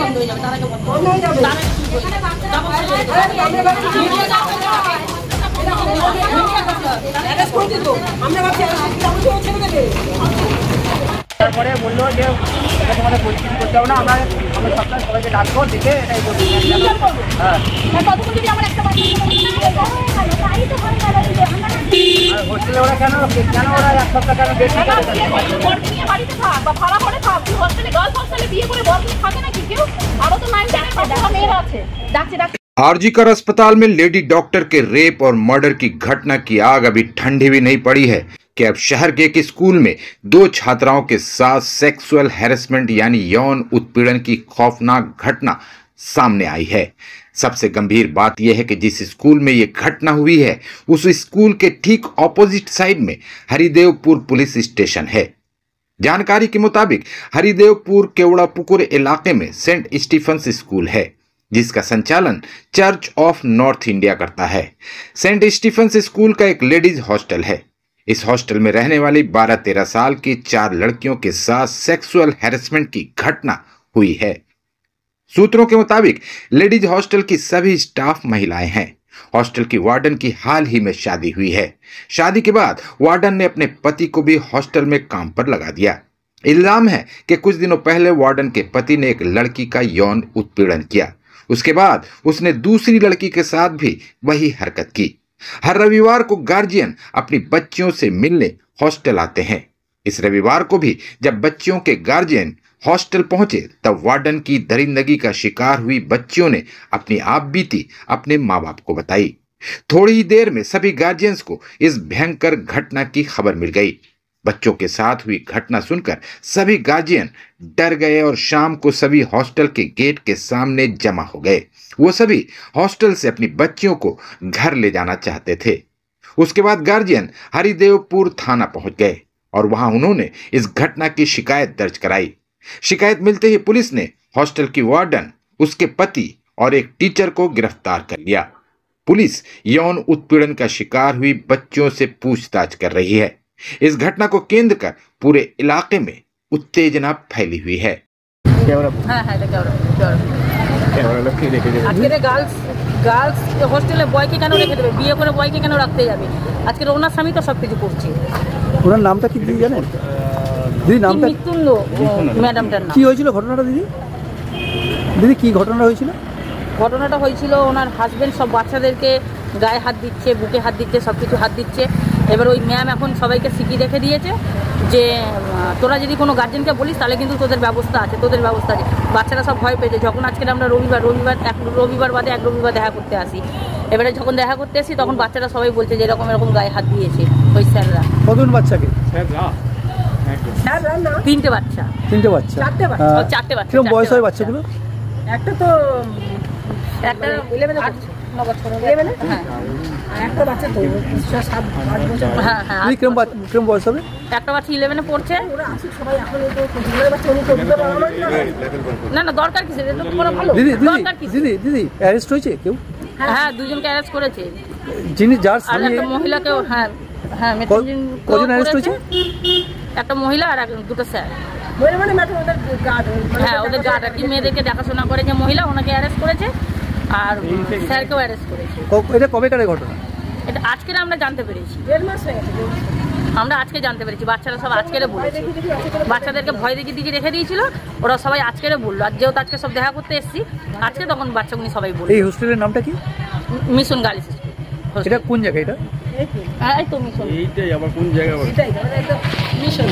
বন্ধ হয়ে যাবে, তার আগে বন্ধ হয়ে যাবে। তারপরে বললো যে তোমাদের পরিস্থিতি করতে হবে না, আমরা সপ্তাহে সবাইকে ডাকবো, দেখে এটাই বলবো। হোস্টেলে ওরা কেন ওরা এক সপ্তাহ কেন বেশি বাড়িতে থাক বা ভাড়া করে থাক, হোস্টেলে গার্লস হোস্টেলে বিয়ে করে বর থাকে নাকি কেউ? আরো তো 9 মেয়েরা আছে। ডাকছে आरजीकर अस्पताल में लेडी डॉक्टर के रेप और मर्डर की घटना की आग अभी ठंडी भी नहीं पड़ी है कि अब शहर के एक स्कूल में 2 छात्राओं के साथ सेक्सुअल हैरेसमेंट यानी यौन उत्पीड़न की खौफनाक घटना सामने आई है। सबसे गंभीर बात यह है कि जिस स्कूल में यह घटना हुई है उस स्कूल के ठीक ऑपोजिट साइड में हरिदेवपुर पुलिस स्टेशन है। जानकारी के मुताबिक हरिदेवपुर केवड़ापुकुर इलाके में सेंट स्टीफेंस स्कूल है जिसका संचालन चर्च ऑफ नॉर्थ इंडिया करता है। सेंट स्टीफेंस स्कूल का एक लेडीज हॉस्टल है। इस हॉस्टल में रहने वाली 12-13 साल की 4 लड़कियों के साथ सेक्सुअल हैरेसमेंट की घटना हुई है। सूत्रों के मुताबिक लेडीज हॉस्टल की सभी स्टाफ महिलाएं हैं। हॉस्टल की वार्डन की हाल ही में शादी हुई है। शादी के बाद वार्डन ने अपने पति को भी हॉस्टल में काम पर लगा दिया। इल्जाम है कि कुछ दिनों पहले वार्डन के पति ने एक लड़की का यौन उत्पीड़न किया। उसके बाद उसने दूसरी लड़की के साथ भी वही हरकत की। हर रविवार को गार्जियन अपनी बच्चियों से मिलने हॉस्टल आते हैं। इस रविवार को भी जब बच्चियों के गार्जियन हॉस्टल पहुंचे तब वार्डन की दरिंदगी का शिकार हुई बच्चियों ने अपनी आप बीती अपने माँ बाप को बताई। थोड़ी ही देर में सभी गार्जियंस को इस भयंकर घटना की खबर मिल गई। बच्चों के साथ हुई घटना सुनकर सभी गार्जियन डर गए और शाम को सभी हॉस्टल के गेट के सामने जमा हो गए। वो सभी हॉस्टल से अपनी बच्चियों को घर ले जाना चाहते थे। उसके बाद गार्जियन हरिदेवपुर थाना पहुंच गए और वहां उन्होंने इस घटना की शिकायत दर्ज कराई। शिकायत मिलते ही पुलिस ने हॉस्टल की वार्डन, उसके पति और एक टीचर को गिरफ्तार कर लिया। पुलिस यौन उत्पीड़न का शिकार हुई बच्चियों से पूछताछ कर रही है। इस घटना को केंद्र कर पूरे इलाके में उत्तेजना फैली हुई है। গার্লস হোস্টেলে বয়কে কেন রেখে দেবে? বিয়ে করে বয়কে কেন রাখতে যাবে? আজকে ওনার স্বামী তো সবকিছু করছে। ওনার নামটা কি দিদি জানেন? দিদি নামটা মৃত্যুঞ্জ ম্যাডামটার নাম। কি হয়েছিল ঘটনাটা দিদি? দিদি কি ঘটনা হয়েছিল? ঘটনাটা হয়েছিল ওনার হাজবেন্ড সব বাচ্চাদেরকে গায়ে হাত দিচ্ছে, বুকে হাত দিচ্ছে, সব কিছু হাত দিচ্ছে। এবার ওই ম্যাম এখন সবাইকে শিখিয়ে রেখে দিয়েছে যে তোরা যদি কোনো গার্জেনকে বলিস তাহলে কিন্তু তোদের ব্যবস্থা আছে। বাচ্চারা সব ভয় পেয়েছে। যখন আজকে আমরা রবিবার বাদে এক রবিবার দেখা করতে আসি, এবারে যখন দেখা করতে আসি তখন বাচ্চারা সবাই বলছে যে এরকম গায়ে হাত দিয়েছে ওই স্যাররা। কতজন বাচ্চাকে? 3টে বাচ্চা। 3টে বাচ্চা? 4টে বাচ্চা। কিরকম বয়স হয় বাচ্চাগুলো? একটা 11-এ পড়ছে। 9 বছর। 11-এ? হ্যাঁ। একটা বাচ্চা তো 7-8 বছর। হ্যাঁ হ্যাঁ। কিরকম বয়স হবে? একটা বাচ্চা 11-এ পড়ছে। ওরা আসে সবাই এখন তো বাচ্চা উনি তো না দরকার কি? সেটা তো পুরো ভালো। দরকার কি? দিদি অ্যারেস্ট হয়েছে কেউ? হ্যাঁ 2জনকে অ্যারেস্ট করেছে। যিনি যার আর একটা মহিলাকেও হ্যাঁ কজন অ্যারেস্ট হয়েছে? একটা মহিলা আর 2টো স্যার। হ্যাঁ ওদের গার্ড আর কি মেয়েদেরকে দেখাশোনা করে যে মহিলা, ওনাকে অ্যারেস্ট করেছে আর স্যারকেও অ্যারেস্ট করেছে। এটা কবেকারের ঘটনা? এটা আজকের আমরা জানতে পেরেছি। 1.5 মাস হয়ে গেছে। আমরা আজকে জানতে পেরেছি। বাচ্চারা সব আজকেরে বলেছে। বাচ্চাদেরকে ভয় দেখিয়ে রেখে দিয়েছিল, ওরা সবাই আজকেরে বললো। আর যেহেতু আজকে সব দেখা করতে এসেছি আজকে, তখন বাচ্চাগুলি সবাই বললো। এই হোস্টেলের নামটা কি? Mission girls school. এটা কোন জায়গা? এটা এই তো মিশন। এইটাই আবার কোন জায়গা? এটাই মিশন।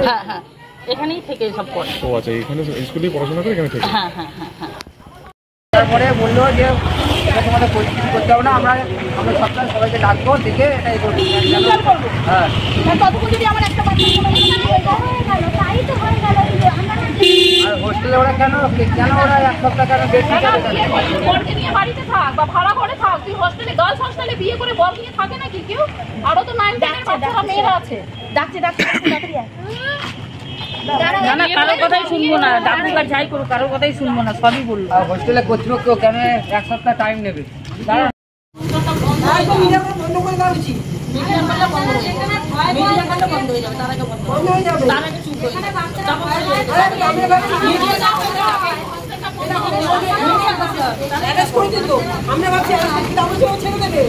হ্যাঁ হ্যাঁ এখানেই থেকে সব পড়ে। ও আচ্ছা, এখানে স্কুলে পড়াশোনা করে এখানে থেকে? হ্যাঁ হ্যাঁ হ্যাঁ হ্যাঁ। তারপরে বললো যে তোমাদের পরিস্থিতি করতে হবে না, আমরা সপ্তাহে সবাইকে ডাকবো, দেখে এটাই বলবো। হ্যাঁ আর হোস্টেলে ওরা কেন ওরা এক সপ্তাহ কেন বেশি বাড়িতে থাক বা ভাড়া করে থাক, তুই হোস্টেলে গার্লস হোস্টেলে বিয়ে করে বর নিয়ে থাকে নাকি কেউ? আরো তো 9 মেয়েরা আছে। ডাকছে না কারোর কথাই শুনবো না। ডাকুক আর যাই করুক, কারোর কথাই শুনবো না, সবই বলবো। হোস্টেলে কর্তৃপক্ষ কেন 1 সপ্তাহ টাইম নেবে? মিডিয়া কাণ্ড বন্ধ হয়ে যাবে, তার আগে বন্ধ হয়ে যাবে, তার আগে চুপ হয়ে যাবে। আমরা ভাবছি ছেড়ে দেবে।